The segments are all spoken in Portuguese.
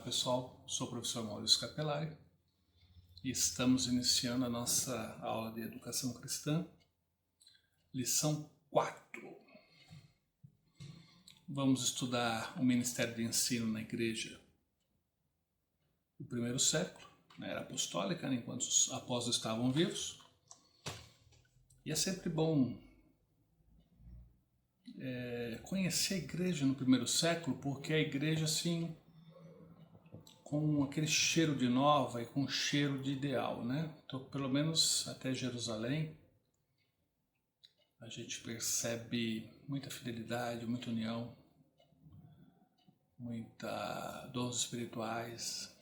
pessoal, sou o professor Maurício Capelari e estamos iniciando a nossa aula de Educação Cristã, lição 4. Vamos estudar o Ministério de Ensino na Igreja do primeiro século, na era apostólica, enquanto os apóstolos estavam vivos. E é sempre bom conhecer a igreja no primeiro século, porque a igreja, assim, com aquele cheiro de nova e com cheiro de ideal, né? Então, pelo menos até Jerusalém, a gente percebe muita fidelidade, muita união, muita dons espirituais.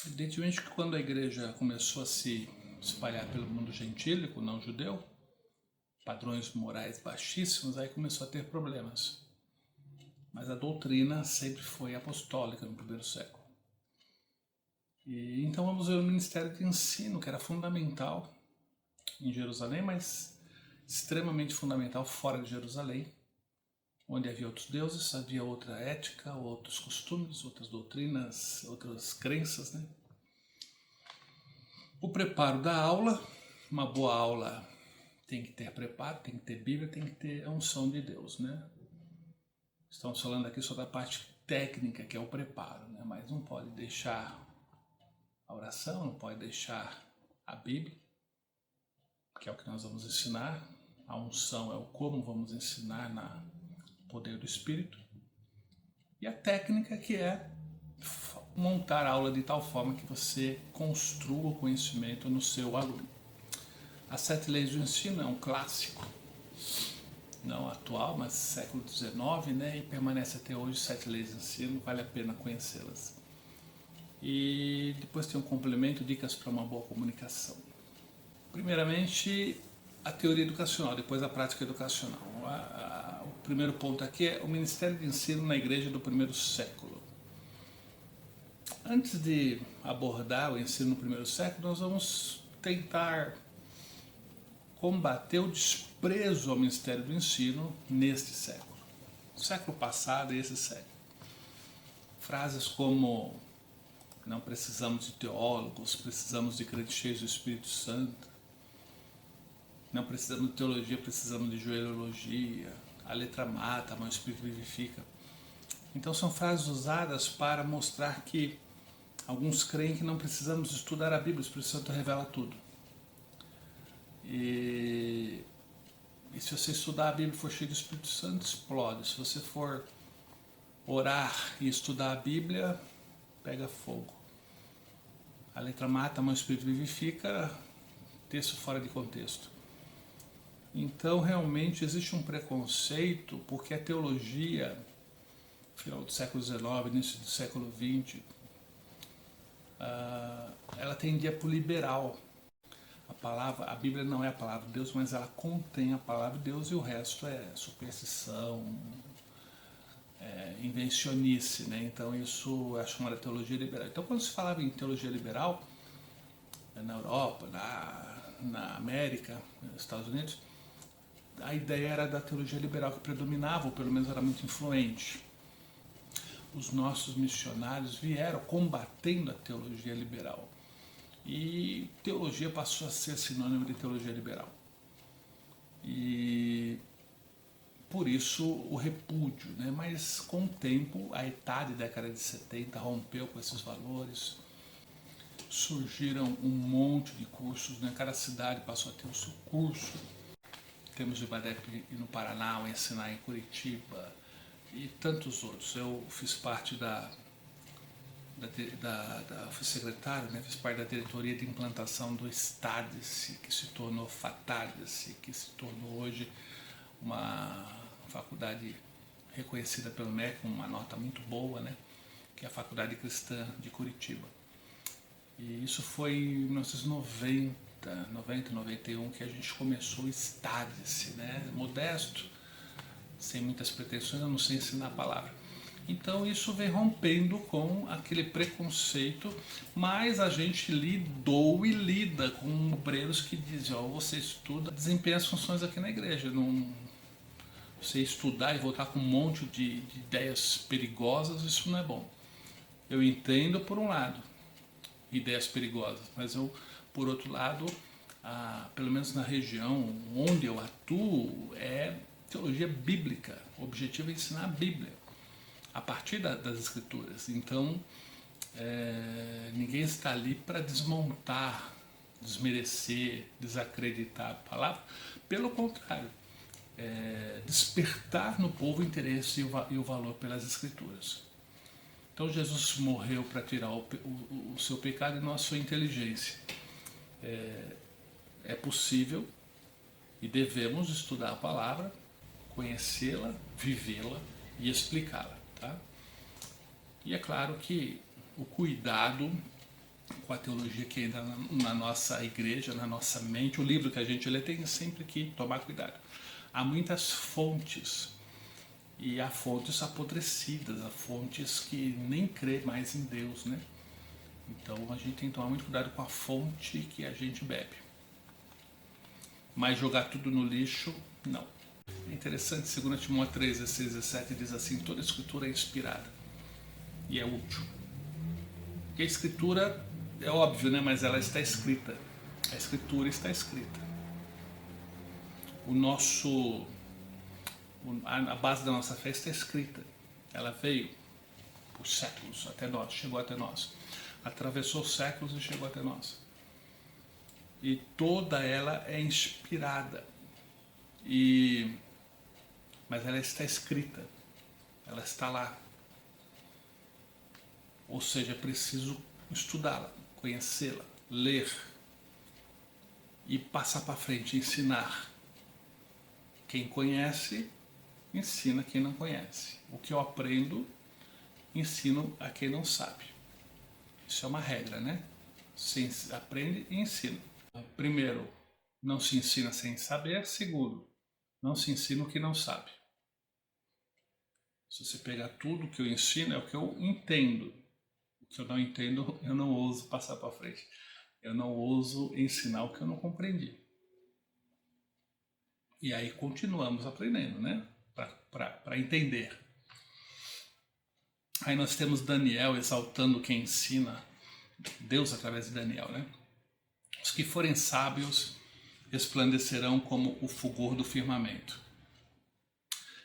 Evidentemente que quando a igreja começou a se espalhar pelo mundo gentílico, não judeu, padrões morais baixíssimos, aí começou a ter problemas. Mas a doutrina sempre foi apostólica no primeiro século. E então vamos ver o Ministério de Ensino, que era fundamental em Jerusalém, mas extremamente fundamental fora de Jerusalém, onde havia outros deuses, havia outra ética, outros costumes, outras doutrinas, outras crenças, né? O preparo da aula, uma boa aula tem que ter preparo, tem que ter Bíblia, tem que ter a unção de Deus, né? Estamos falando aqui só da parte técnica, que é o preparo, né? Mas não pode deixar a oração, não pode deixar a Bíblia, que é o que nós vamos ensinar. A unção é o como vamos ensinar no poder do Espírito. E a técnica, que é montar a aula de tal forma que você construa o conhecimento no seu aluno. As 7 leis do ensino é um clássico, não atual, mas século XIX, né? E permanece até hoje. 7 leis do ensino, vale a pena conhecê-las. E depois tem um complemento, dicas para uma boa comunicação. Primeiramente, a teoria educacional, depois a prática educacional. O primeiro ponto aqui é o Ministério de Ensino na Igreja do primeiro século. Antes de abordar o ensino no primeiro século, nós vamos tentar combater o desprezo ao Ministério do Ensino neste século. O século passado e esse século. Frases como: não precisamos de teólogos, precisamos de crentes cheios do Espírito Santo. Não precisamos de teologia, precisamos de joelhologia. A letra mata, mas o Espírito vivifica. Então são frases usadas para mostrar que alguns creem que não precisamos estudar a Bíblia, o Espírito Santo revela tudo. E se você estudar a Bíblia e for cheio do Espírito Santo, explode. Se você for orar e estudar a Bíblia, pega fogo. A letra mata, mas o Espírito vivifica, texto fora de contexto. Então, realmente, existe um preconceito, porque a teologia, final do século XIX, início do século XX, ela tendia para o liberal. A Bíblia não é a palavra de Deus, mas ela contém a palavra de Deus, e o resto é superstição, invencionice, né? Então isso é chamado de teologia liberal. Então, quando se falava em teologia liberal, na Europa, na América, nos Estados Unidos, a ideia era da teologia liberal que predominava, ou pelo menos era muito influente. Os nossos missionários vieram combatendo a teologia liberal. E teologia passou a ser sinônimo de teologia liberal. E por isso o repúdio, né? Mas com o tempo, a ETAD, década de 70, rompeu com esses valores. Surgiram um monte de cursos, né? Cada cidade passou a ter o seu curso. Temos o IBADEP no Paraná, o Ensinar em Curitiba e tantos outros. Eu fiz parte fui secretário, né? Fiz parte da diretoria de implantação do STADIS, que se tornou FATADIS, que se tornou hoje uma faculdade reconhecida pelo MEC com uma nota muito boa, né? Que é a Faculdade Cristã de Curitiba. E isso foi em 1990, 91, que a gente começou o STADIS, né? Modesto, sem muitas pretensões, eu não sei ensinar a palavra. Então isso vem rompendo com aquele preconceito, mas a gente lidou e lida com obreiros que dizem: você estuda, desempenha as funções aqui na igreja, não, você estudar e voltar com um monte de ideias perigosas, isso não é bom. Eu entendo por um lado ideias perigosas, mas eu, por outro lado, pelo menos na região onde eu atuo, é teologia bíblica. O objetivo é ensinar a Bíblia a partir das Escrituras. Então, ninguém está ali para desmontar, desmerecer, desacreditar a palavra. Pelo contrário, despertar no povo o interesse e o valor pelas Escrituras. Então Jesus morreu para tirar o seu pecado e não a sua inteligência. É possível e devemos estudar a palavra, conhecê-la, vivê-la e explicá-la. Tá? E é claro que o cuidado com a teologia que ainda na nossa igreja, na nossa mente, o livro que a gente lê tem sempre que tomar cuidado. Há muitas fontes e há fontes apodrecidas, há fontes que nem crê mais em Deus, né? Então a gente tem que tomar muito cuidado com a fonte que a gente bebe. Mas jogar tudo no lixo, não. É interessante, 2 Timóteo 3, 16 e 17 diz assim: toda a escritura é inspirada e é útil. Porque a escritura é óbvio, né? Mas ela está escrita. A escritura está escrita. A base da nossa fé está escrita. Ela veio por séculos até nós, chegou até nós. Atravessou séculos e chegou até nós. E toda ela é inspirada. Mas ela está escrita. Ela está lá. Ou seja, é preciso estudá-la, conhecê-la, ler e passar para frente, ensinar. Quem conhece, ensina quem não conhece. O que eu aprendo, ensino a quem não sabe. Isso é uma regra, né? Se aprende e ensina. Primeiro, não se ensina sem saber. Segundo, não se ensina o que não sabe. Se você pegar tudo que eu ensino, é o que eu entendo. O que eu não entendo, eu não ouso passar para frente. Eu não ouso ensinar o que eu não compreendi. E aí continuamos aprendendo, né? Para entender. Aí nós temos Daniel exaltando quem ensina, Deus através de Daniel, né? Os que forem sábios resplandecerão como o fulgor do firmamento.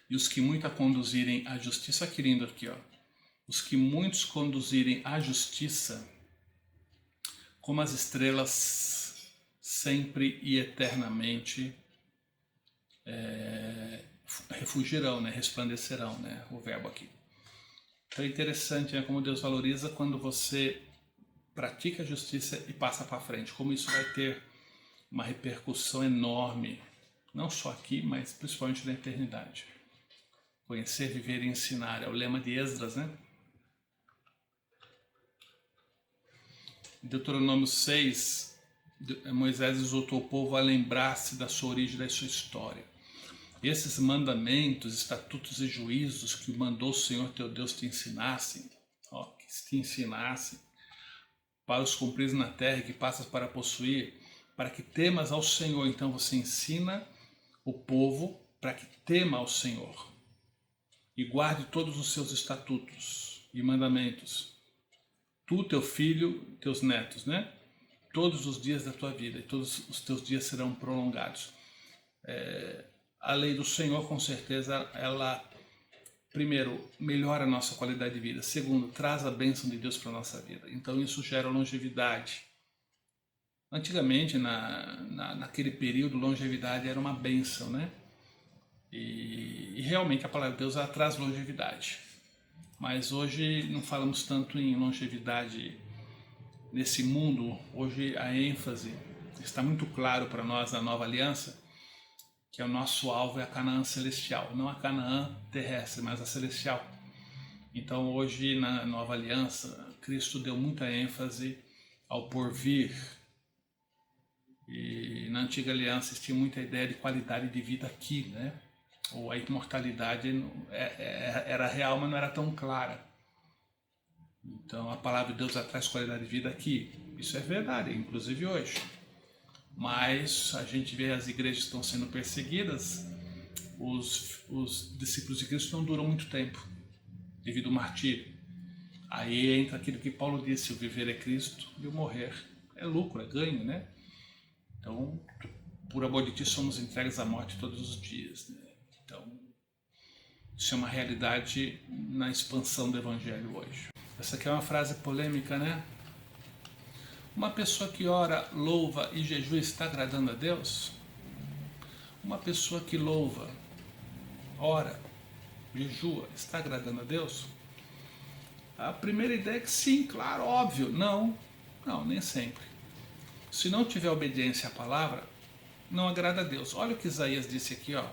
E os que muito a conduzirem à justiça, que lindo aqui, ó. Os que muitos conduzirem à justiça, como as estrelas, sempre e eternamente refugirão, né? Resplandecerão, né? O verbo aqui. Então é interessante, né? Como Deus valoriza quando você pratica a justiça e passa para frente. Como isso vai ter uma repercussão enorme, não só aqui, mas principalmente na eternidade. Conhecer, viver e ensinar é o lema de Esdras, né? Deuteronômio 6, Moisés exortou o povo a lembrar-se da sua origem e da sua história. Esses mandamentos, estatutos e juízos que mandou o Senhor teu Deus te ensinassem, que te ensinassem, para os cumprires na terra que passas para possuir, para que temas ao Senhor. Então você ensina o povo para que tema ao Senhor e guarde todos os seus estatutos e mandamentos. Tu, teu filho, teus netos, né? Todos os dias da tua vida, e todos os teus dias serão prolongados. A lei do Senhor, com certeza, ela, primeiro, melhora a nossa qualidade de vida. Segundo, traz a bênção de Deus para a nossa vida. Então isso gera longevidade. Antigamente, naquele período, longevidade era uma bênção, né? E realmente a palavra de Deus ela traz longevidade. Mas hoje não falamos tanto em longevidade nesse mundo. Hoje a ênfase está muito claro para nós na nova aliança, que é o nosso alvo é a Canaã celestial, não a Canaã terrestre, mas a celestial. Então hoje na nova aliança, Cristo deu muita ênfase ao porvir. E na antiga aliança tinha muita ideia de qualidade de vida aqui, né? Ou a imortalidade era real, mas não era tão clara. Então a palavra de Deus traz qualidade de vida aqui. Isso é verdade, inclusive hoje. Mas a gente vê as igrejas que estão sendo perseguidas, os discípulos de Cristo não duram muito tempo, devido ao martírio. Aí entra aquilo que Paulo disse, o viver é Cristo e o morrer é lucro, é ganho, né? Então, por amor de ti, somos entregues à morte todos os dias, né? Então, isso é uma realidade na expansão do Evangelho hoje. Essa aqui é uma frase polêmica, né? Uma pessoa que ora, louva e jejua está agradando a Deus? Uma pessoa que louva, ora, jejua, está agradando a Deus? A primeira ideia é que sim, claro, óbvio. Não, nem sempre. Se não tiver obediência à palavra, não agrada a Deus. Olha o que Isaías disse aqui, ó.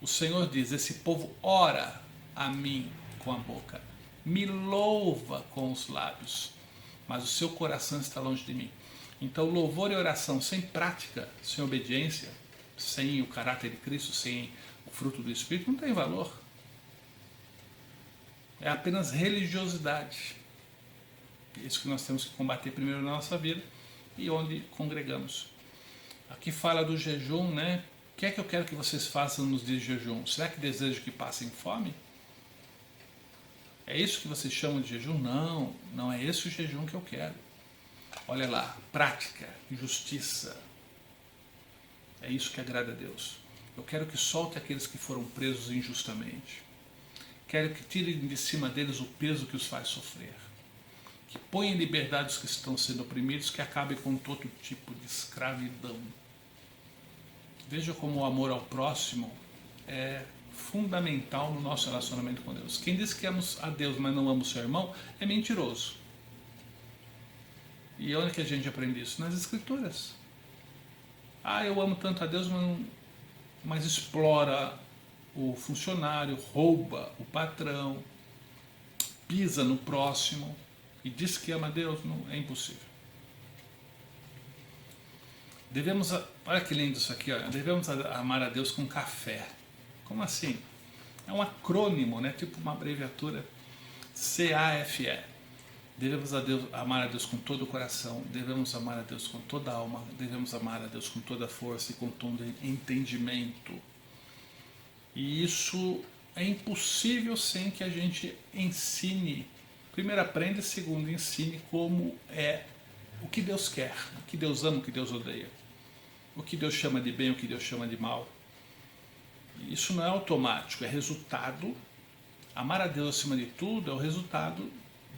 O Senhor diz, esse povo ora a mim com a boca, me louva com os lábios, mas o seu coração está longe de mim. Então, louvor e oração sem prática, sem obediência, sem o caráter de Cristo, sem o fruto do Espírito, não tem valor. É apenas religiosidade. É isso que nós temos que combater primeiro na nossa vida e onde congregamos. Aqui fala do jejum, né? O que é que eu quero que vocês façam nos dias de jejum? Será que desejo que passem fome? É isso que vocês chamam de jejum? Não, não é esse o jejum que eu quero. Olha lá, prática, justiça. É isso que agrada a Deus. Eu quero que solte aqueles que foram presos injustamente. Quero que tirem de cima deles o peso que os faz sofrer. Que ponham em liberdade os que estão sendo oprimidos, que acabem com todo tipo de escravidão. Veja como o amor ao próximo é fundamental no nosso relacionamento com Deus. Quem diz que ama a Deus, mas não ama o seu irmão, é mentiroso. E onde que a gente aprende isso? Nas Escrituras. Eu amo tanto a Deus, mas explora o funcionário, rouba o patrão, pisa no próximo e diz que ama a Deus. Não, é impossível. Olha que lindo isso aqui, olha, devemos amar a Deus com café. Como assim? É um acrônimo, né? Tipo uma abreviatura, CAFE. Devemos amar a Deus com todo o coração, devemos amar a Deus com toda a alma, devemos amar a Deus com toda a força e com todo entendimento. E isso é impossível sem que a gente ensine. Primeiro aprenda, segundo ensine como é o que Deus quer, o que Deus ama, o que Deus odeia. O que Deus chama de bem, o que Deus chama de mal. Isso não é automático, é resultado. Amar a Deus acima de tudo é o resultado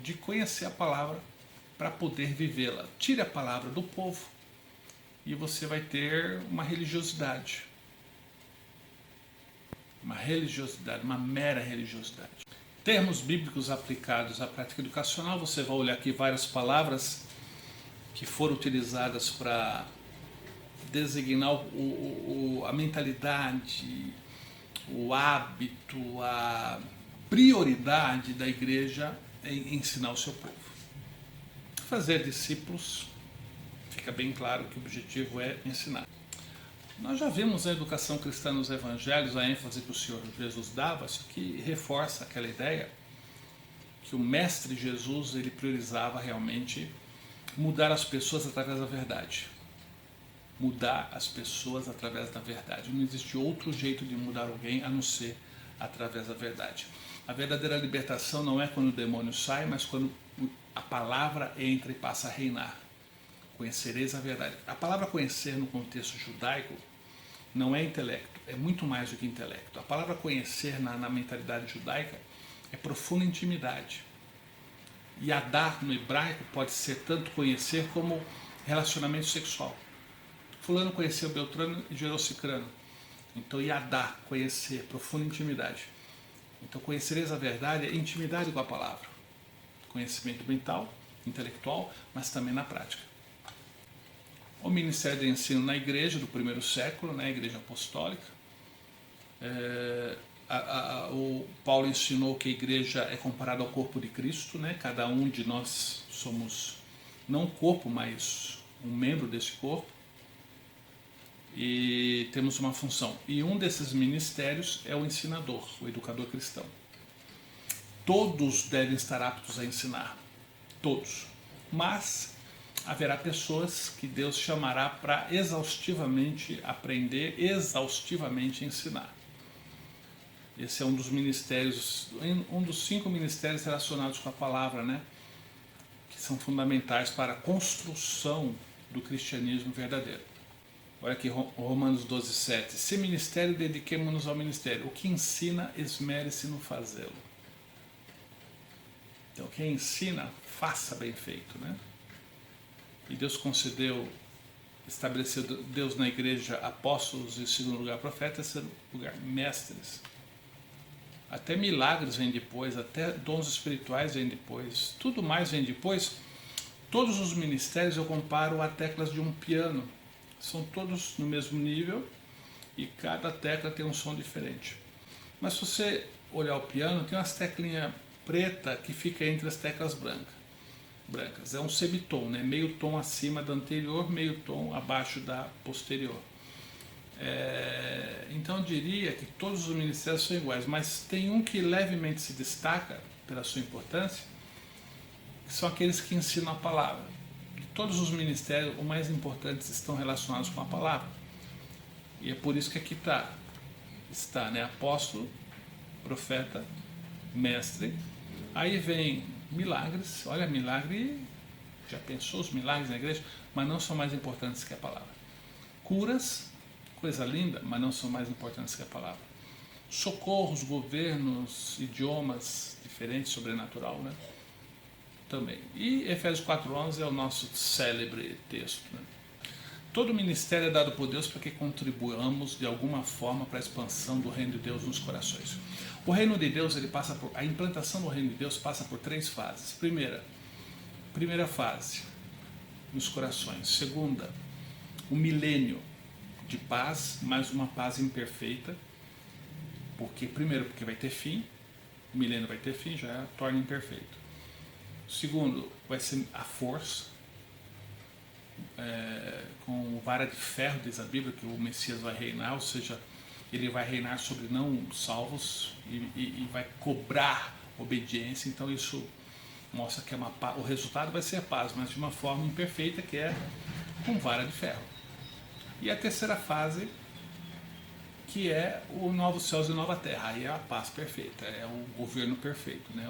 de conhecer a palavra para poder vivê-la. Tire a palavra do povo e você vai ter uma religiosidade. Uma mera religiosidade. Termos bíblicos aplicados à prática educacional, você vai olhar aqui várias palavras que foram utilizadas para designar a mentalidade, o hábito, a prioridade da igreja em ensinar o seu povo. Fazer discípulos, fica bem claro que o objetivo é ensinar. Nós já vimos a educação cristã nos evangelhos, a ênfase que o Senhor Jesus dava, isso que reforça aquela ideia que o Mestre Jesus ele priorizava realmente mudar as pessoas através da verdade. Mudar as pessoas através da verdade. Não existe outro jeito de mudar alguém a não ser através da verdade. A verdadeira libertação não é quando o demônio sai, mas quando a palavra entra e passa a reinar. Conhecereis a verdade. A palavra conhecer no contexto judaico não é intelecto, é muito mais do que intelecto. A palavra conhecer na mentalidade judaica é profunda intimidade. E Adar no hebraico pode ser tanto conhecer como relacionamento sexual. Fulano conheceu Beltrano e gerou Cicrano. Então, Yadá, conhecer, profunda intimidade. Então, conhecereis a verdade é intimidade com a palavra. Conhecimento mental, intelectual, mas também na prática. O ministério de ensino na igreja do primeiro século, na igreja apostólica. O Paulo ensinou que a igreja é comparada ao corpo de Cristo, né? Cada um de nós somos, não um corpo, mas um membro desse corpo. E temos uma função. E um desses ministérios é o ensinador, o educador cristão. Todos devem estar aptos a ensinar. Todos. Mas haverá pessoas que Deus chamará para exaustivamente aprender, exaustivamente ensinar. Esse é um dos ministérios, um dos 5 ministérios relacionados com a palavra, né? Que são fundamentais para a construção do cristianismo verdadeiro. Olha aqui Romanos 12, 7. Se ministério, dediquemo-nos ao ministério. O que ensina, esmere-se no fazê-lo. Então quem ensina, faça bem feito, né? E Deus concedeu, estabeleceu Deus na igreja apóstolos, em segundo lugar profetas, em terceiro lugar mestres. Até milagres vêm depois, até dons espirituais vêm depois, tudo mais vem depois. Todos os ministérios eu comparo a teclas de um piano. São todos no mesmo nível e cada tecla tem um som diferente. Mas se você olhar o piano, tem umas teclinhas preta que fica entre as teclas brancas. É um semitom, né? Meio tom acima da anterior, meio tom abaixo da posterior. Então eu diria que todos os ministérios são iguais, mas tem um que levemente se destaca pela sua importância, que são aqueles que ensinam a palavra. De todos os ministérios, os mais importantes estão relacionados com a palavra. E é por isso que aqui está, né? Apóstolo, profeta, mestre. Aí vem milagres. Olha, milagre, já pensou os milagres na igreja? Mas não são mais importantes que a palavra. Curas, coisa linda, mas não são mais importantes que a palavra. Socorros, governos, idiomas diferentes, sobrenatural, né? Também. E Efésios 4:11 é o nosso célebre texto, né? Todo ministério é dado por Deus para que contribuamos de alguma forma para a expansão do reino de Deus nos corações. O reino de Deus, a implantação do reino de Deus passa por 3 fases. Primeira fase, nos corações. Segunda, o milênio de paz, mas uma paz imperfeita. Porque vai ter fim, o milênio vai ter fim, já torna imperfeito. Segundo, vai ser a força, com vara de ferro, diz a Bíblia, que o Messias vai reinar, ou seja, ele vai reinar sobre não salvos e vai cobrar obediência. Então isso mostra que o resultado vai ser a paz, mas de uma forma imperfeita, que é com vara de ferro. E a terceira fase, que é o novo céus e nova terra, aí é a paz perfeita, é o governo perfeito, né?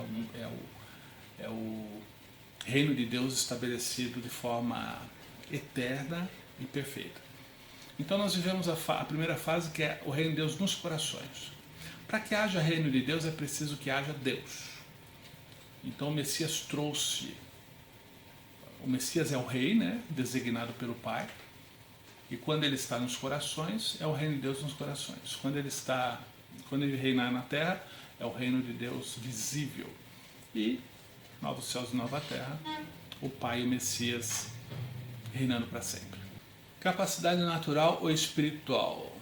É o reino de Deus estabelecido de forma eterna e perfeita. Então nós vivemos a primeira fase, que é o reino de Deus nos corações. Para que haja reino de Deus é preciso que haja Deus. Então o Messias o Messias é o rei, né? Designado pelo Pai. E quando ele está nos corações, é o reino de Deus nos corações. Quando ele reinar na terra, é o reino de Deus visível. E novos céus e nova terra, o Pai e o Messias reinando para sempre. Capacidade natural ou espiritual?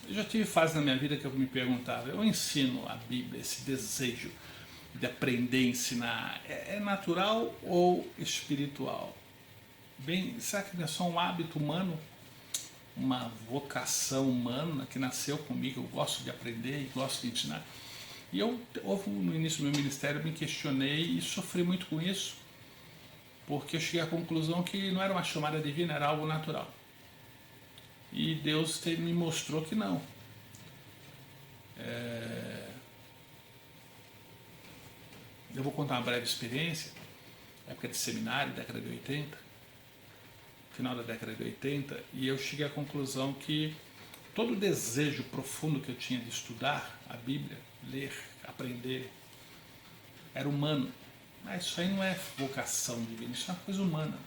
Eu já tive fases na minha vida que eu me perguntava, eu ensino a Bíblia, esse desejo de aprender, ensinar, é natural ou espiritual? Bem, será que não é só um hábito humano? Uma vocação humana que nasceu comigo, eu gosto de aprender e gosto de ensinar. E no início do meu ministério, eu me questionei e sofri muito com isso, porque eu cheguei à conclusão que não era uma chamada divina, era algo natural. E Deus me mostrou que não. Eu vou contar uma breve experiência, época de seminário, década de 80, final da década de 80, e eu cheguei à conclusão que todo o desejo profundo que eu tinha de estudar a Bíblia, ler, aprender, era humano. Mas isso aí não é vocação divina, isso é uma coisa humana.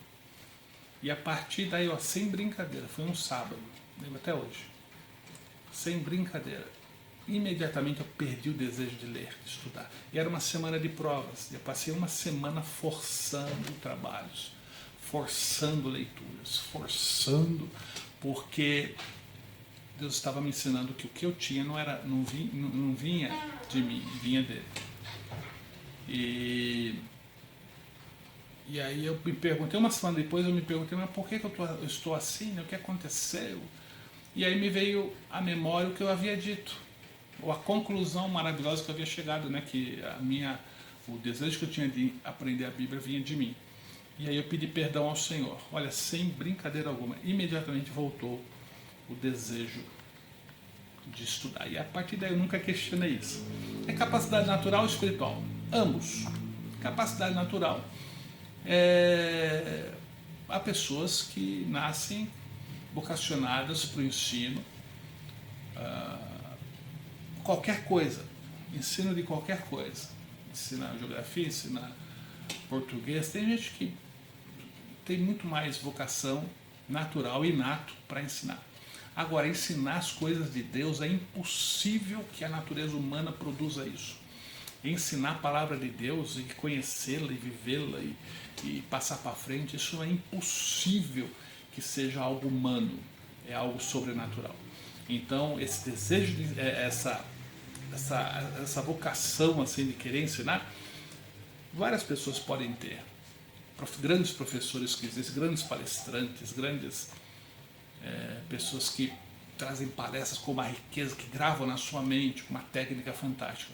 E a partir daí, sem brincadeira, foi um sábado, lembro até hoje, sem brincadeira, imediatamente eu perdi o desejo de ler, de estudar. E era uma semana de provas, eu passei uma semana forçando trabalhos, forçando leituras, porque Deus estava me ensinando que o que eu tinha não vinha de mim, vinha dele. E aí eu me perguntei, uma semana depois eu me perguntei, mas por que eu estou assim, né? O que aconteceu? E aí me veio à memória o que eu havia dito, ou a conclusão maravilhosa que eu havia chegado, né? Que o desejo que eu tinha de aprender a Bíblia vinha de mim. E aí eu pedi perdão ao Senhor. Olha, sem brincadeira alguma, imediatamente voltou o desejo de estudar. E a partir daí eu nunca questionei isso. É capacidade natural ou espiritual? Ambos. Capacidade natural. Há pessoas que nascem vocacionadas para o ensino, qualquer coisa, ensino de qualquer coisa. Ensinar geografia, ensinar português. Tem gente que tem muito mais vocação natural, inato, para ensinar. Agora, ensinar as coisas de Deus é impossível que a natureza humana produza isso. Ensinar a palavra de Deus e conhecê-la e vivê-la e passar para frente, isso é impossível que seja algo humano, é algo sobrenatural. Então, esse desejo, essa vocação assim de querer ensinar, várias pessoas podem ter. Grandes professores que existem, grandes palestrantes, grandes pessoas que trazem palestras com uma riqueza, que gravam na sua mente, com uma técnica fantástica.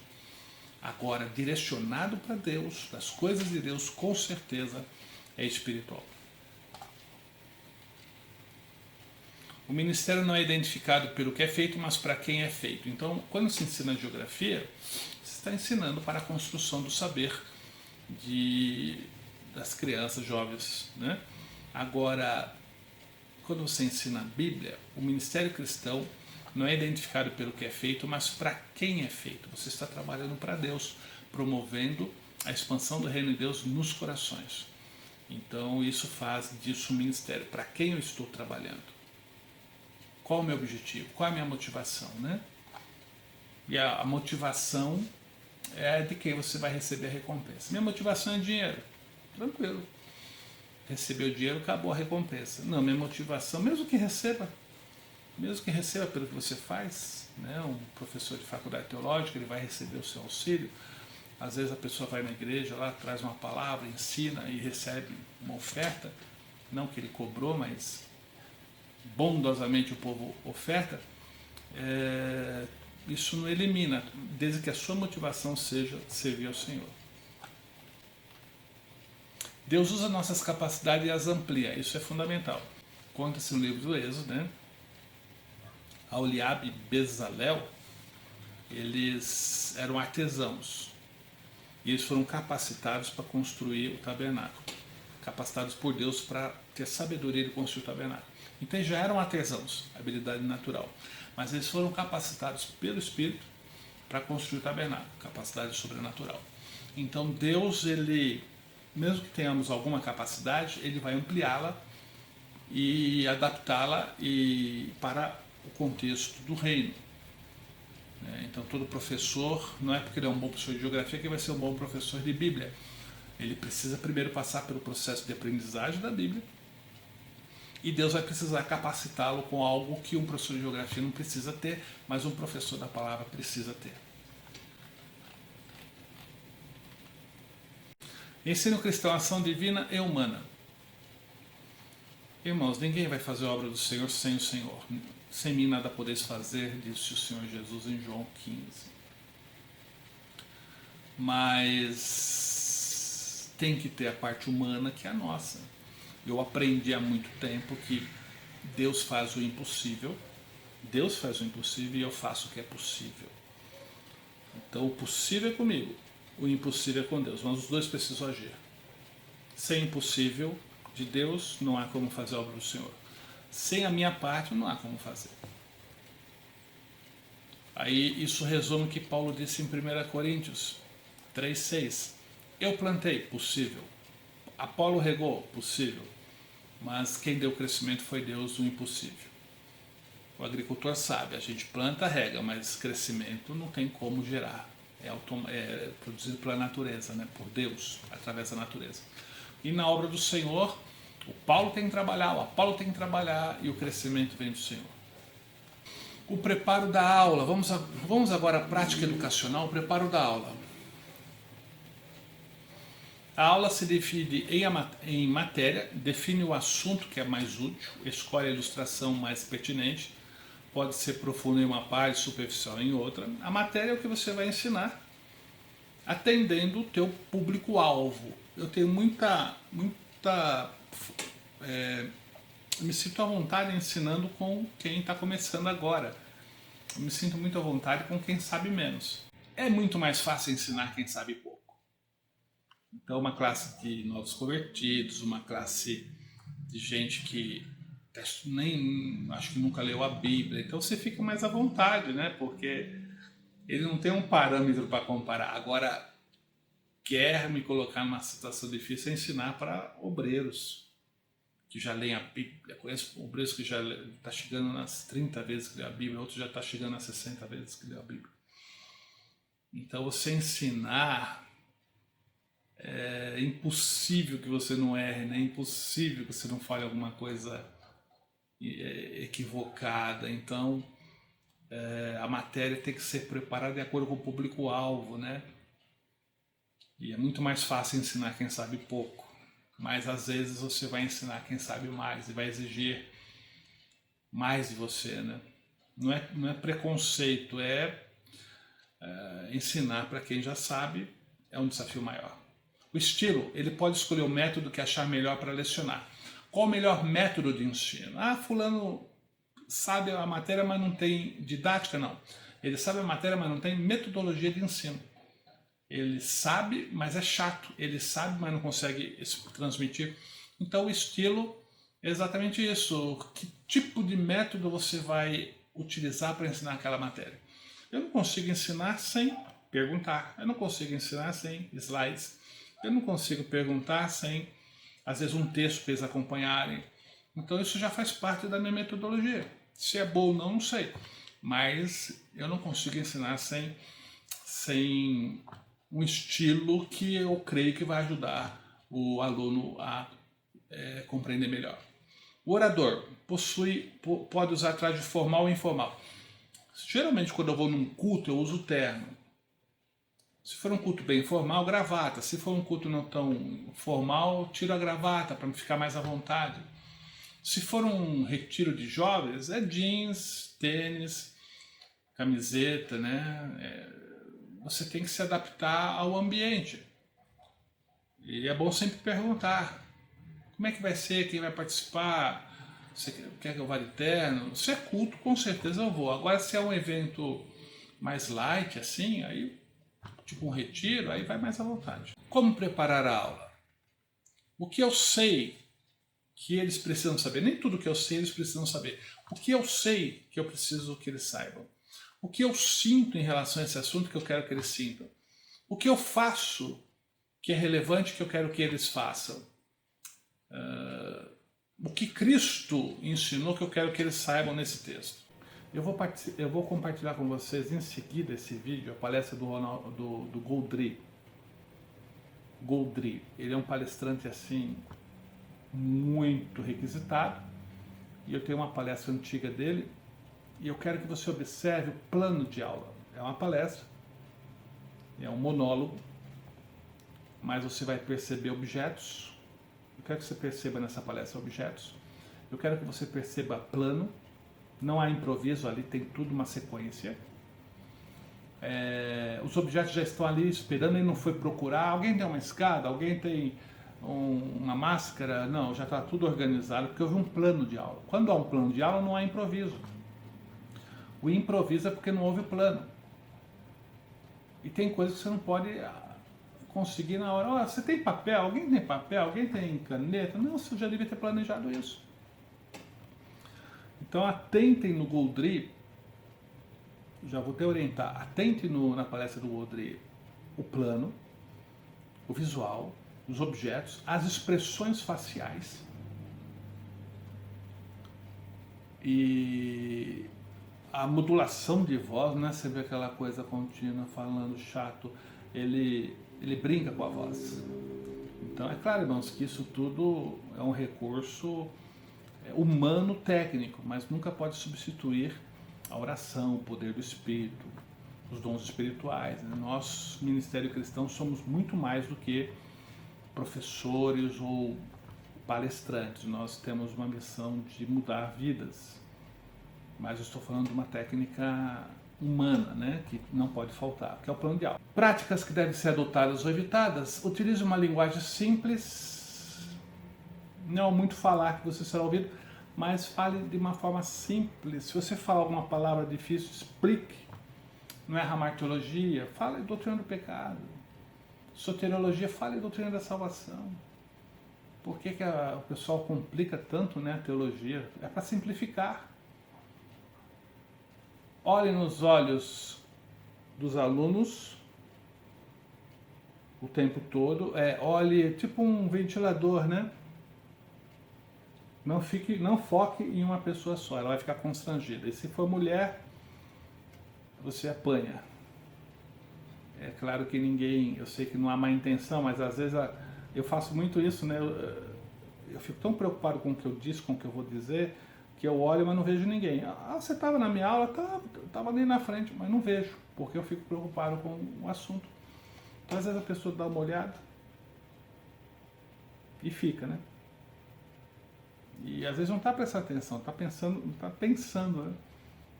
Agora, direcionado para Deus, das coisas de Deus, com certeza é espiritual. O ministério não é identificado pelo que é feito, mas para quem é feito. Então, quando se ensina geografia, se está ensinando para a construção do saber das crianças, jovens, né? Agora, quando você ensina a Bíblia, o ministério cristão não é identificado pelo que é feito, mas para quem é feito. Você está trabalhando para Deus, promovendo a expansão do reino de Deus nos corações. Então, isso faz disso um ministério. Para quem eu estou trabalhando? Qual é o meu objetivo? Qual é a minha motivação, né? E a motivação é de quem você vai receber a recompensa. Minha motivação é dinheiro. Tranquilo. Recebeu o dinheiro, acabou a recompensa. Não, minha motivação, mesmo que receba pelo que você faz, né? Um professor de faculdade teológica, ele vai receber o seu auxílio. Às vezes a pessoa vai na igreja, lá traz uma palavra, ensina e recebe uma oferta, não que ele cobrou, mas bondosamente o povo oferta. Isso não elimina, desde que a sua motivação seja servir ao Senhor. Deus usa nossas capacidades e as amplia, isso é fundamental. Conta-se no livro do Êxodo, né? Aholiabe e Bezalel, eles eram artesãos e eles foram capacitados para construir o tabernáculo, capacitados por Deus para ter sabedoria de construir o tabernáculo. Então eles já eram artesãos, habilidade natural, mas eles foram capacitados pelo Espírito para construir o tabernáculo, capacidade sobrenatural. Então Deus, ele, mesmo que tenhamos alguma capacidade, ele vai ampliá-la e adaptá-la para o contexto do reino. Então todo professor, não é porque ele é um bom professor de geografia que vai ser um bom professor de Bíblia. Ele precisa primeiro passar pelo processo de aprendizagem da Bíblia e Deus vai precisar capacitá-lo com algo que um professor de geografia não precisa ter, mas um professor da palavra precisa ter. Ensino cristão, ação divina e humana. Irmãos, ninguém vai fazer a obra do Senhor sem o Senhor. Sem mim nada podeis fazer, disse o Senhor Jesus em João 15. Mas tem que ter a parte humana, que é a nossa. Eu aprendi há muito tempo que Deus faz o impossível. Deus faz o impossível e eu faço o que é possível. Então o possível é comigo, o impossível é com Deus, mas os dois precisam agir. Sem o impossível de Deus não há como fazer a obra do Senhor. Sem a minha parte não há como fazer. Aí isso resume o que Paulo disse em 1 Coríntios 3,6. Eu plantei, possível. Apolo regou, possível. Mas quem deu crescimento foi Deus, o impossível. O agricultor sabe, a gente planta, rega, mas crescimento não tem como gerar. É produzido pela natureza, né? Por Deus, através da natureza. E na obra do Senhor, o Paulo tem que trabalhar, o Apolo tem que trabalhar e o crescimento vem do Senhor. O preparo da aula. Vamos agora à prática educacional, o preparo da aula. A aula se divide em matéria, define o assunto que é mais útil, escolhe a ilustração mais pertinente, pode ser profunda em uma parte, superficial em outra. A matéria é o que você vai ensinar, atendendo o teu público-alvo. Eu tenho me sinto à vontade ensinando com quem está começando agora. Eu me sinto muito à vontade com quem sabe menos. É muito mais fácil ensinar quem sabe pouco. Então, uma classe de novos convertidos, uma classe de gente que nem acho que nunca leu a Bíblia, então você fica mais à vontade, né? Porque ele não tem um parâmetro para comparar. Agora, quer me colocar numa situação difícil é ensinar para obreiros que já leem a Bíblia. Eu conheço obreiros que já está chegando nas 30 vezes que lê a Bíblia, outros já está chegando nas 60 vezes que lê a Bíblia. Então, você ensinar é impossível que você não erre, né? É impossível que você não fale alguma coisa equivocada. Então, a matéria tem que ser preparada de acordo com o público-alvo, né? E é muito mais fácil ensinar quem sabe pouco, mas às vezes você vai ensinar quem sabe mais e vai exigir mais de você, né? Não é preconceito, ensinar para quem já sabe é um desafio maior. O estilo, ele pode escolher o método que achar melhor para lecionar. Qual o melhor método de ensino? Fulano sabe a matéria, mas não tem didática, não. Ele sabe a matéria, mas não tem metodologia de ensino. Ele sabe, mas é chato. Ele sabe, mas não consegue transmitir. Então, o estilo é exatamente isso. Que tipo de método você vai utilizar para ensinar aquela matéria? Eu não consigo ensinar sem perguntar. Eu não consigo ensinar sem slides. Eu não consigo perguntar sem, às vezes, um texto para eles acompanharem. Então, isso já faz parte da minha metodologia. Se é bom ou não, não sei. Mas eu não consigo ensinar sem um estilo que eu creio que vai ajudar o aluno a compreender melhor. O orador pode usar traje formal ou informal. Geralmente, quando eu vou num culto, eu uso terno. Se for um culto bem formal, gravata. Se for um culto não tão formal, tiro a gravata para ficar mais à vontade. Se for um retiro de jovens, é jeans, tênis, camiseta, né? Você tem que se adaptar ao ambiente. E é bom sempre perguntar. Como é que vai ser? Quem vai participar? Você quer que eu vá de terno? Se é culto, com certeza eu vou. Agora, se é um evento mais light, assim, aí, tipo um retiro, aí vai mais à vontade. Como preparar a aula? O que eu sei que eles precisam saber? Nem tudo que eu sei eles precisam saber. O que eu sei que eu preciso que eles saibam? O que eu sinto em relação a esse assunto que eu quero que eles sintam? O que eu faço que é relevante que eu quero que eles façam? O que Cristo ensinou que eu quero que eles saibam nesse texto? Eu vou compartilhar com vocês em seguida esse vídeo, a palestra do Goldry. Goldry, ele é um palestrante assim muito requisitado, e eu tenho uma palestra antiga dele, e eu quero que você observe o plano de aula. É uma palestra, é um monólogo, mas você vai perceber objetos. Eu quero que você perceba nessa palestra objetos. Eu quero que você perceba plano. Não há improviso ali, tem tudo uma sequência. Os objetos já estão ali esperando, ele não foi procurar. Alguém tem uma escada? Alguém tem uma máscara? Não, já está tudo organizado, porque houve um plano de aula. Quando há um plano de aula, não há improviso. O improviso é porque não houve plano. E tem coisas que você não pode conseguir na hora. Você tem papel? Alguém tem papel? Alguém tem caneta? Não, você já devia ter planejado isso. Então atentem no Goldry, já vou te orientar, atente na palestra do Goldry o plano, o visual, os objetos, as expressões faciais e a modulação de voz, né? Você vê aquela coisa contínua, falando chato, ele brinca com a voz. Então é claro, irmãos, que isso tudo é um recurso humano técnico, mas nunca pode substituir a oração, o poder do Espírito, os dons espirituais. Né? Nós, Ministério Cristão, somos muito mais do que professores ou palestrantes. Nós temos uma missão de mudar vidas, mas eu estou falando de uma técnica humana, né, que não pode faltar, que é o plano de aula. Práticas que devem ser adotadas ou evitadas. Utilize uma linguagem simples, não muito falar que você será ouvido. mas fale de uma forma simples. Se você falar alguma palavra difícil, explique. Não é hamartiologia, fale doutrina do pecado. Soteriologia, fale doutrina da salvação. Por que o pessoal complica tanto, né, a teologia? É para simplificar. Olhe nos olhos dos alunos o tempo todo. Olhe tipo um ventilador, né? Não foque em uma pessoa só, ela vai ficar constrangida. E se for mulher, você apanha. É claro que eu sei que não há má intenção, mas às vezes eu faço muito isso, né? Eu fico tão preocupado com o que eu disse, com o que eu vou dizer, que eu olho, mas não vejo ninguém. Você estava na minha aula? Estava ali na frente, mas não vejo, porque eu fico preocupado com o assunto. Então às vezes a pessoa dá uma olhada e fica, né? E às vezes não está prestando atenção, está pensando, né?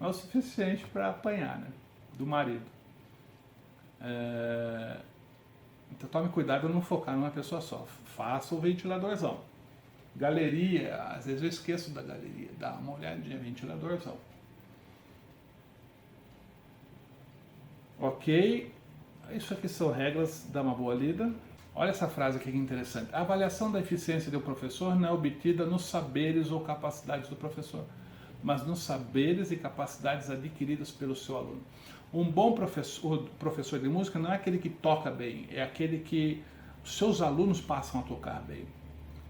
Não é o suficiente para apanhar, né? Do marido. Então tome cuidado para não focar numa pessoa só. Faça o ventiladorzão. Galeria, às vezes eu esqueço da galeria. Dá uma olhadinha, ventiladorzão. Ok? Isso aqui são regras, dá uma boa lida. Olha essa frase aqui que interessante. A avaliação da eficiência do professor não é obtida nos saberes ou capacidades do professor, mas nos saberes e capacidades adquiridas pelo seu aluno. Um bom professor de música não é aquele que toca bem, é aquele que os seus alunos passam a tocar bem.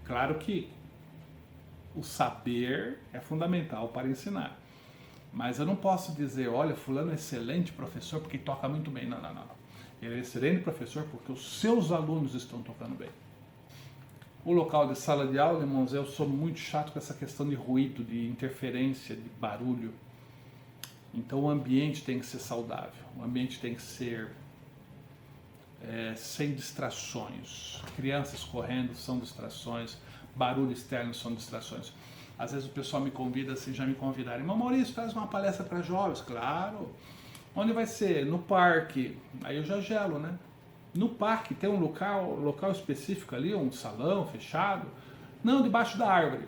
Claro que o saber é fundamental para ensinar, mas eu não posso dizer, olha, fulano é excelente professor porque toca muito bem. Não. Ele é excelente professor porque os seus alunos estão tocando bem. O local de sala de aula, irmãos, eu sou muito chato com essa questão de ruído, de interferência, de barulho. Então o ambiente tem que ser saudável, o ambiente tem que ser sem distrações. Crianças correndo são distrações, barulho externo são distrações. Às vezes o pessoal me convida, assim, já me convidaram, irmão Maurício, faz uma palestra para jovens. Claro. Onde vai ser? No parque. Aí eu já gelo, né? No parque tem um local específico ali, um salão fechado? Não, debaixo da árvore.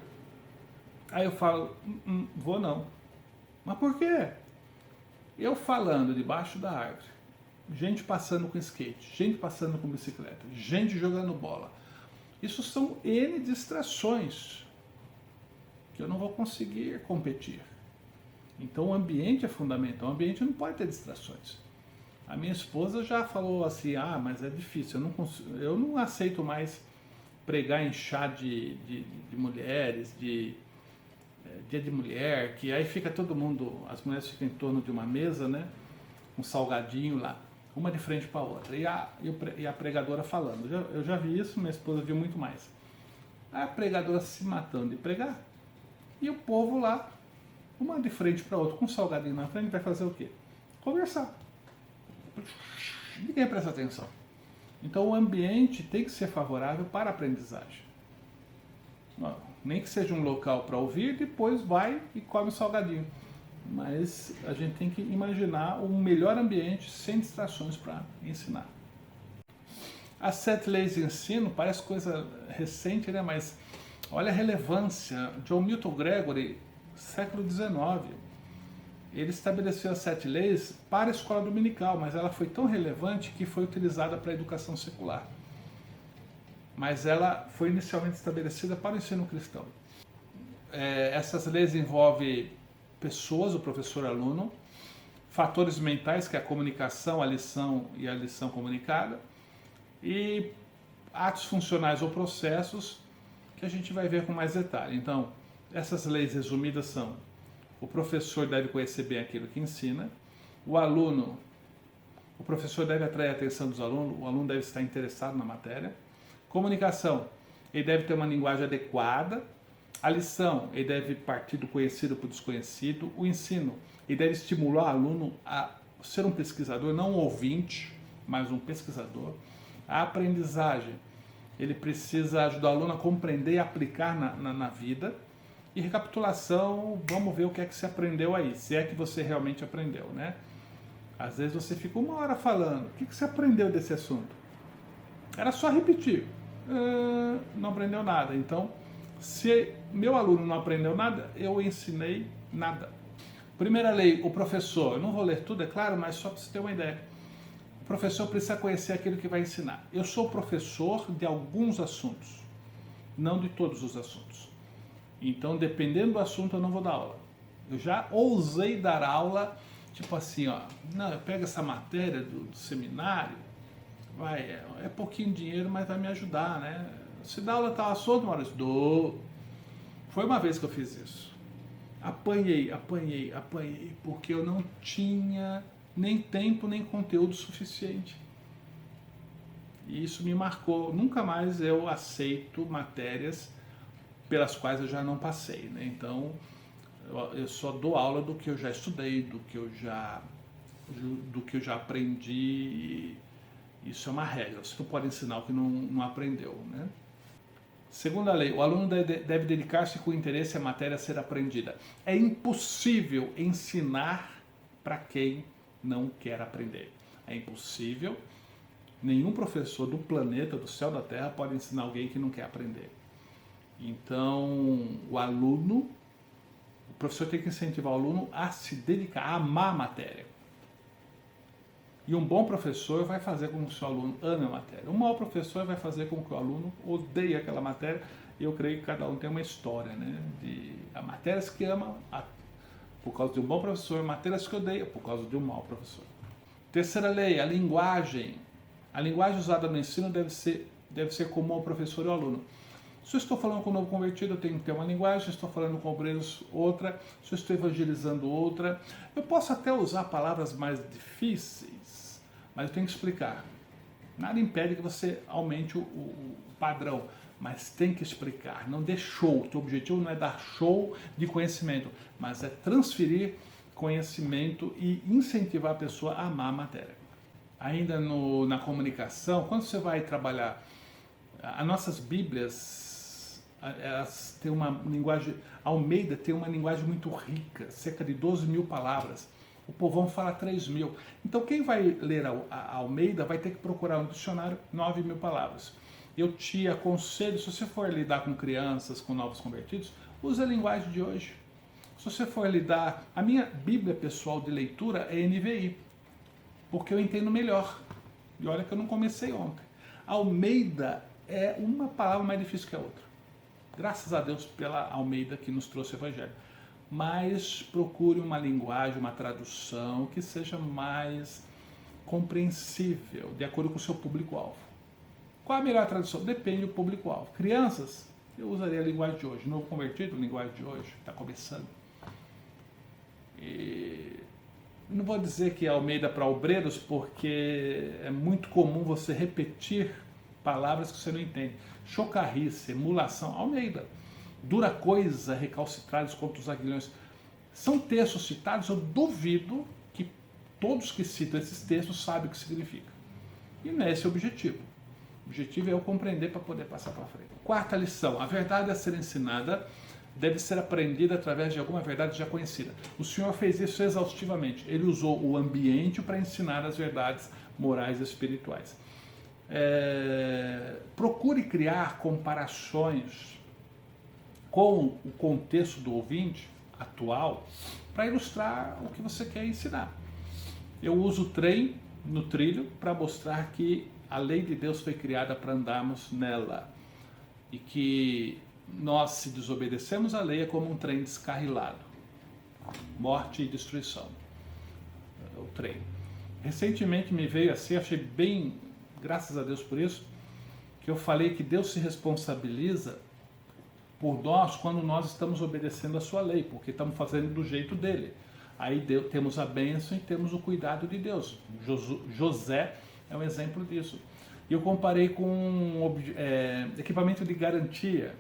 Aí eu falo, vou não. Mas por quê? Eu falando debaixo da árvore, gente passando com skate, gente passando com bicicleta, gente jogando bola. Isso são N distrações que eu não vou conseguir competir. Então o ambiente é fundamental, o ambiente não pode ter distrações. A minha esposa já falou assim, mas é difícil, eu não aceito mais pregar em chá de mulheres, dia de mulher, que aí fica todo mundo, as mulheres ficam em torno de uma mesa, né, um salgadinho lá, uma de frente para a outra, e a pregadora falando. Eu já vi isso, minha esposa viu muito mais. A pregadora se matando de pregar, e o povo lá, uma de frente para a outra, com um salgadinho na frente, vai fazer o quê? Conversar. Ninguém presta atenção. Então o ambiente tem que ser favorável para a aprendizagem. Nem que seja um local para ouvir, depois vai e come o salgadinho. Mas a gente tem que imaginar um melhor ambiente sem distrações para ensinar. As 7 leis de ensino, parece coisa recente, né? Mas olha a relevância. John Milton Gregory, século XIX, ele estabeleceu as 7 leis para a escola dominical, mas ela foi tão relevante que foi utilizada para a educação secular. Mas ela foi inicialmente estabelecida para o ensino cristão. Essas leis envolvem pessoas, o professor-aluno, fatores mentais, que é a comunicação, a lição e a lição comunicada, e atos funcionais ou processos que a gente vai ver com mais detalhe. Então, essas leis resumidas são: o professor deve conhecer bem aquilo que ensina, o professor deve atrair a atenção dos alunos, o aluno deve estar interessado na matéria. Comunicação, ele deve ter uma linguagem adequada. A lição, ele deve partir do conhecido para o desconhecido. O ensino, ele deve estimular o aluno a ser um pesquisador, não um ouvinte, mas um pesquisador. A aprendizagem, ele precisa ajudar o aluno a compreender e aplicar na vida. E recapitulação, vamos ver o que é que você aprendeu aí, se é que você realmente aprendeu, né? Às vezes você fica 1 hora falando, o que você aprendeu desse assunto? Era só repetir, não aprendeu nada. Então, Se meu aluno não aprendeu nada, eu ensinei nada. Primeira lei, o professor, eu não vou ler tudo, é claro, mas só para você ter uma ideia. O professor precisa conhecer aquilo que vai ensinar. Eu sou professor de alguns assuntos, não de todos os assuntos. Então, dependendo do assunto, eu não vou dar aula. Eu já ousei dar aula, tipo assim, ó, não, eu pego essa matéria do seminário, é pouquinho dinheiro, mas vai me ajudar, né? Se dá aula tal assunto, Maurício, dou. Foi uma vez que eu fiz isso. Apanhei, porque eu não tinha nem tempo, nem conteúdo suficiente. E isso me marcou. Nunca mais eu aceito matérias pelas quais eu já não passei, né? Então, eu só dou aula do que eu já estudei, do que eu já aprendi. Isso é uma regra. Você não pode ensinar o que não aprendeu, né? Segunda lei, o aluno deve dedicar-se com interesse à matéria a ser aprendida. É impossível ensinar para quem não quer aprender. É impossível. Nenhum professor do planeta, do céu, da terra, pode ensinar alguém que não quer aprender. Então, o professor tem que incentivar o aluno a se dedicar, a amar a matéria. E um bom professor vai fazer com que o seu aluno ame a matéria. Um mau professor vai fazer com que o aluno odeie aquela matéria. E eu creio que cada um tem uma história, né? Há matérias que ama por causa de um bom professor, matérias que odeia por causa de um mau professor. Terceira lei, a linguagem. A linguagem usada no ensino deve ser comum ao professor e ao aluno. Se eu estou falando com um novo convertido, eu tenho que ter uma linguagem. Se eu estou falando com obreiros, outra. Se eu estou evangelizando, outra. Eu posso até usar palavras mais difíceis, mas eu tenho que explicar. Nada impede que você aumente o padrão, mas tem que explicar. Não dê show. O teu objetivo não é dar show de conhecimento, mas é transferir conhecimento e incentivar a pessoa a amar a matéria. Ainda na comunicação, quando você vai trabalhar, as nossas Bíblias, elas têm uma linguagem, Almeida tem uma linguagem muito rica, cerca de 12 mil palavras. O povão fala 3 mil. Então quem vai ler a Almeida vai ter que procurar no dicionário 9 mil palavras. Eu te aconselho, se você for lidar com crianças, com novos convertidos, use a linguagem de hoje. Se você for lidar, a minha Bíblia pessoal de leitura é NVI, porque eu entendo melhor. E olha que eu não comecei ontem. Almeida é uma palavra mais difícil que a outra. Graças a Deus pela Almeida que nos trouxe o Evangelho. Mas procure uma linguagem, uma tradução que seja mais compreensível, de acordo com o seu público-alvo. Qual a melhor tradução? Depende do público-alvo. Crianças, eu usaria a linguagem de hoje. Novo convertido, linguagem de hoje, está começando. Não vou dizer que é Almeida para obreiros, porque é muito comum você repetir palavras que você não entende. Chocarrice, emulação, Almeida. Dura coisa, recalcitrados contra os aguilhões. São textos citados, eu duvido que todos que citam esses textos sabem o que significa. E não é esse o objetivo. O objetivo é eu compreender para poder passar para frente. Quarta lição, a verdade a ser ensinada deve ser aprendida através de alguma verdade já conhecida. O Senhor fez isso exaustivamente. Ele usou o ambiente para ensinar as verdades morais e espirituais. Procure criar comparações com o contexto do ouvinte atual para ilustrar o que você quer ensinar. Eu uso o trem no trilho para mostrar que a lei de Deus foi criada para andarmos nela e que nós, se desobedecemos a lei, é como um trem descarrilado. Morte e destruição. O trem. Recentemente me veio assim, achei bem, graças a Deus por isso, que eu falei que Deus se responsabiliza por nós quando nós estamos obedecendo a sua lei, porque estamos fazendo do jeito dele. Aí temos a bênção e temos o cuidado de Deus. José é um exemplo disso. E eu comparei com equipamento de garantia.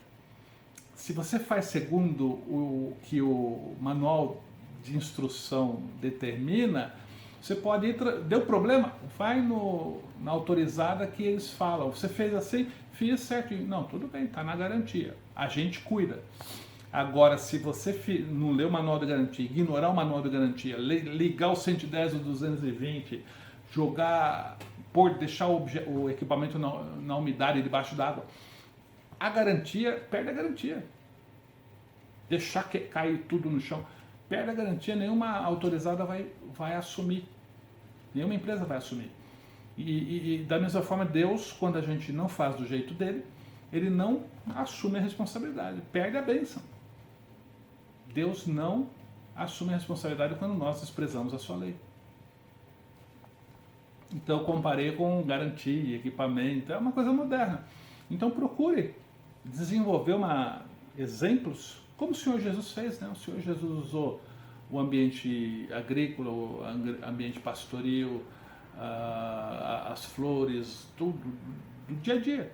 Se você faz segundo o que o manual de instrução determina, você pode ir, deu problema, vai na autorizada que eles falam, você fez assim, fiz certinho. Não, tudo bem, está na garantia, a gente cuida. Agora, se você não ler o manual de garantia, ignorar o manual de garantia, ligar o 110 ou 220, deixar o equipamento na umidade debaixo d'água, a garantia, perde a garantia. Deixar cair tudo no chão, perde a garantia, nenhuma autorizada vai assumir. Nenhuma empresa vai assumir. E da mesma forma, Deus, quando a gente não faz do jeito dele, ele não assume a responsabilidade, perde a bênção. Deus não assume a responsabilidade quando nós desprezamos a sua lei. Então eu comparei com garantia, equipamento, é uma coisa moderna. Então procure desenvolver exemplos, como o Senhor Jesus fez, né? O Senhor Jesus usou o ambiente agrícola, o ambiente pastoril, as flores, tudo do dia a dia.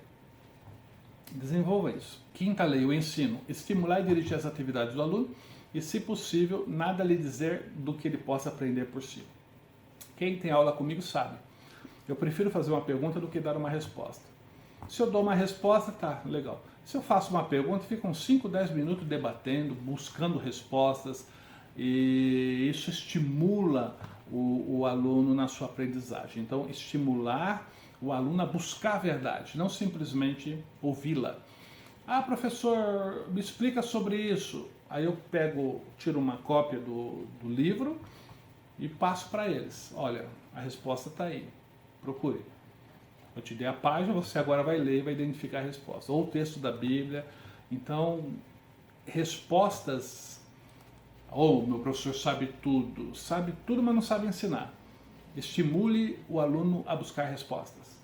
Desenvolva isso. Quinta lei, o ensino. Estimular e dirigir as atividades do aluno e, se possível, nada lhe dizer do que ele possa aprender por si. Quem tem aula comigo sabe. Eu prefiro fazer uma pergunta do que dar uma resposta. Se eu dou uma resposta, tá, legal. Se eu faço uma pergunta, ficam 5, 10 minutos debatendo, buscando respostas, e isso estimula o aluno na sua aprendizagem. Então, estimular o aluno a buscar a verdade, não simplesmente ouvi-la. Ah, professor, me explica sobre isso. Aí eu tiro uma cópia do livro e passo para eles. Olha, a resposta está aí, procure. Eu te dei a página, você agora vai ler e vai identificar a resposta. Ou o texto da Bíblia. Então, respostas... Ou meu professor sabe tudo, mas não sabe ensinar. Estimule o aluno a buscar respostas.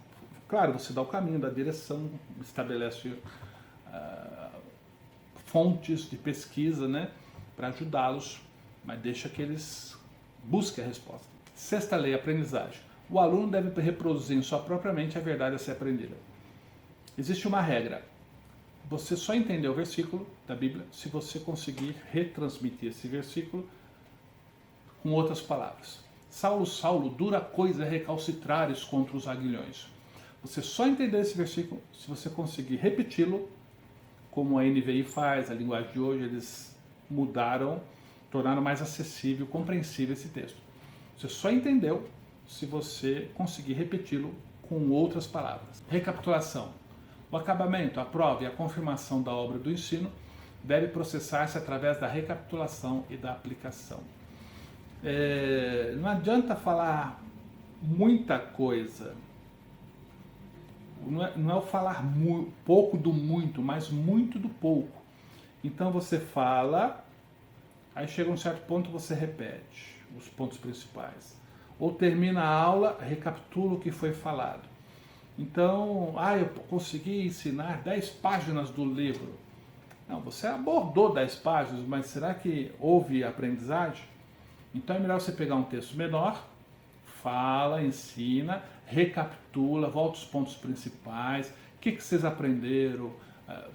Claro, você dá o caminho, dá a direção, estabelece fontes de pesquisa, né, para ajudá-los, mas deixa que eles busquem a resposta. Sexta lei, aprendizagem. O aluno deve reproduzir em sua própria mente a verdade a ser aprendida. Existe uma regra. Você só entendeu o versículo da Bíblia se você conseguir retransmitir esse versículo com outras palavras. Saulo, Saulo, dura coisa é recalcitrares contra os aguilhões. Você só entendeu esse versículo se você conseguir repeti-lo, como a NVI faz, a linguagem de hoje, eles mudaram, tornaram mais acessível, compreensível esse texto. Você só entendeu se você conseguir repeti-lo com outras palavras. Recapitulação. O acabamento, a prova e a confirmação da obra do ensino deve processar-se através da recapitulação e da aplicação. Não adianta falar muita coisa. Não é o falar pouco do muito, mas muito do pouco. Então você fala, aí chega um certo ponto você repete os pontos principais. Ou termina a aula, recapitula o que foi falado. Então, eu consegui ensinar 10 páginas do livro. Não, você abordou 10 páginas, mas será que houve aprendizagem? Então é melhor você pegar um texto menor, fala, ensina, recapitula, volta os pontos principais, o que vocês aprenderam,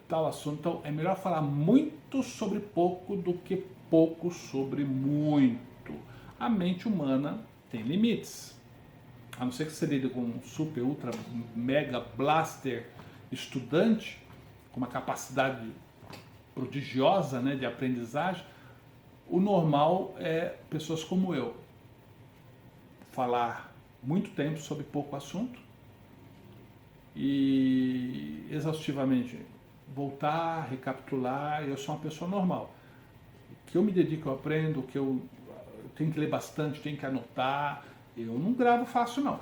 tal assunto. Então é melhor falar muito sobre pouco do que pouco sobre muito. A mente humana tem limites. A não ser que você lide com um super, ultra, mega blaster estudante, com uma capacidade prodigiosa, né, de aprendizagem, o normal é pessoas como eu. Falar muito tempo sobre pouco assunto e exaustivamente voltar, recapitular. Eu sou uma pessoa normal. O que eu me dedico, eu aprendo, o que eu tenho que ler bastante, tenho que anotar. Eu não gravo fácil, não.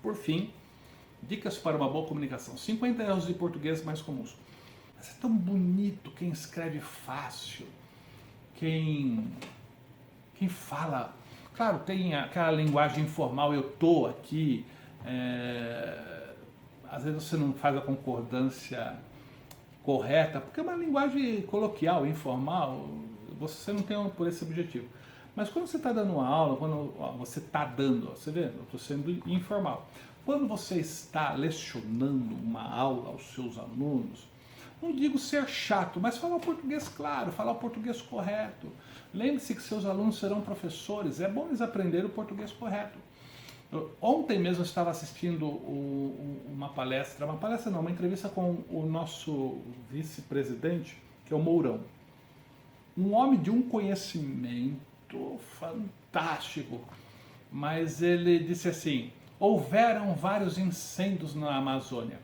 Por fim, dicas para uma boa comunicação. 50 erros de português mais comuns. Mas é tão bonito quem escreve fácil, quem fala. Claro, tem aquela linguagem informal, eu tô aqui. Às vezes você não faz a concordância correta, porque é uma linguagem coloquial, informal, você não tem por esse objetivo. Mas quando você está dando uma aula, quando você está dando, você vê, eu estou sendo informal. Quando você está lecionando uma aula aos seus alunos, não digo ser chato, mas falar o português claro, falar o português correto. Lembre-se que seus alunos serão professores, é bom eles aprenderem o português correto. Ontem mesmo eu estava assistindo uma entrevista com o nosso vice-presidente, que é o Mourão. Um homem de um conhecimento fantástico, mas ele disse assim: houveram vários incêndios na Amazônia.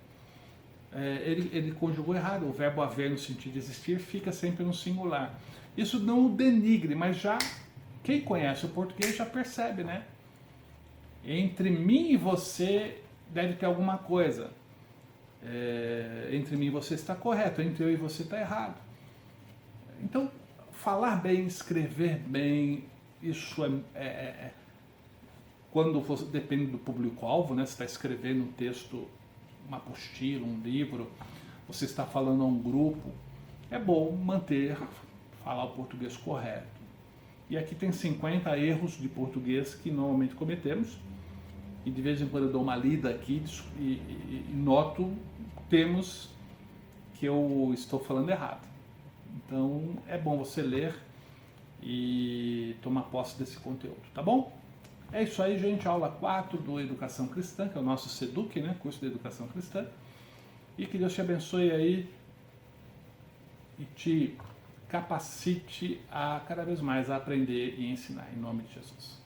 ele conjugou errado. O verbo haver no sentido de existir fica sempre no singular. Isso não o denigre, mas já quem conhece o português já percebe, né? Entre mim e você deve ter alguma coisa. Entre mim e você está correto, entre eu e você está errado. Então, falar bem, escrever bem, isso quando você, depende do público-alvo, né? Você está escrevendo um texto, uma apostila, um livro, você está falando a um grupo, é bom falar o português correto. E aqui tem 50 erros de português que normalmente cometemos, e de vez em quando eu dou uma lida aqui e noto termos que eu estou falando errado. Então é bom você ler e tomar posse desse conteúdo, tá bom? É isso aí, gente. Aula 4 do Educação Cristã, que é o nosso SEDUC, né? Curso de Educação Cristã. E que Deus te abençoe aí e te capacite a cada vez mais a aprender e ensinar, em nome de Jesus.